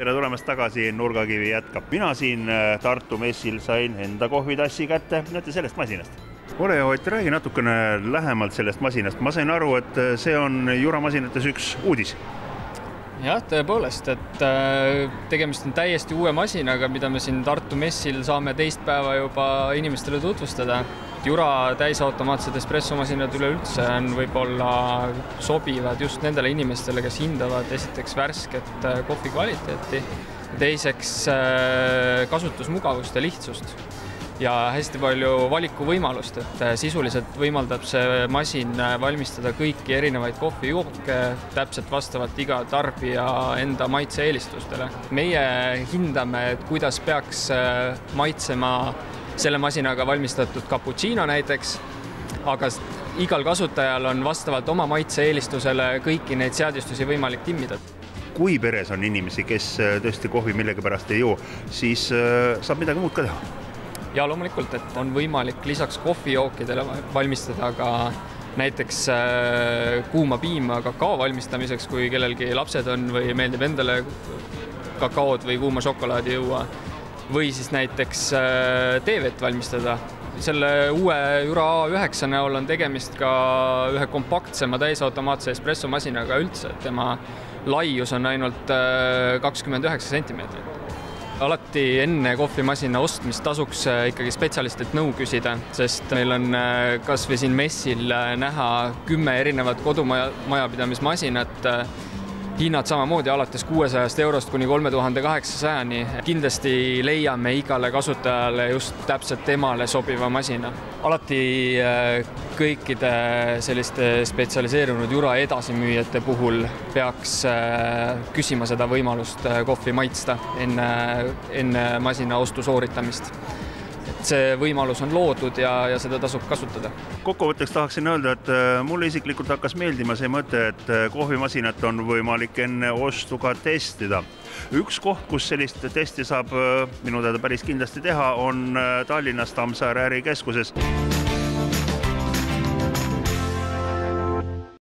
Tere tulemast tagasi, Nurgakivi jätkab. Mina siin Tartu messil sain enda kohvitassi kätte, näete sellest masinast. Ole hea, et räägi natukene lähemalt sellest masinast. Ma sain aru, et see on juuramasinates üks uudis. Jah, tõepoolest, et tegemist on täiesti uue masinaga, mida me siin Tartu messil saame teist päeva juba inimestele tutvustada. Jura täisautomaatsed espressomasinad üleüldse on võib-olla sobivad just nendele inimestele, kes hindavad esiteks värsket kohvi kvaliteeti, teiseks kasutusmugavust ja lihtsust ja hästi palju valikuvõimalust, et sisuliselt võimaldab see masin valmistada kõiki erinevaid kohvijooke täpselt vastavalt iga tarbija enda maitse-eelistustele. Meie hindame, et kuidas peaks maitsema selle masinaga valmistatud cappuccino näiteks, aga igal kasutajal on vastavalt oma maitse-eelistusele kõiki neid seadistusi võimalik timmida. Kui peres on inimesi, kes tõesti kohvi millegi pärast ei joo, siis saab midagi muud ka teha? Ja loomulikult, et on võimalik lisaks kohvijookidele valmistada ka näiteks kuuma piima kakao valmistamiseks, kui kellelgi lapsed on või meeldib endale kakaod või kuuma šokolaadi juua, või siis näiteks teevett valmistada. Selle uue Jura A9 näol on tegemist ka ühe kompaktsema täisautomaatse espressomasinaga üldse. Tema laius on ainult 29 sentimeetrit. Alati enne kohvimasina ostmist tasuks ikkagi spetsialistilt nõu küsida, sest meil on kas või siin messil näha 10 erinevat kodumajapidamismasinat, hinnad samamoodi alates 600 eurost kuni 3800-ni. Kindlasti leiame igale kasutajale just täpselt temale sobiva masina. Alati kõikide selliste spetsialiseerunud Jura edasimüüjate puhul peaks küsima seda võimalust kohvi maitsta enne masina ostu sooritamist. See võimalus on loodud ja seda tasub kasutada. Kokkuvõtteks tahaksin öelda, et mulle isiklikult hakkas meeldima see mõte, et kohvimasinat on võimalik enne ostu ka testida. Üks koht, kus sellist testi saab minu teada päris kindlasti teha, on Tallinnas Tammsaare ärikeskuses.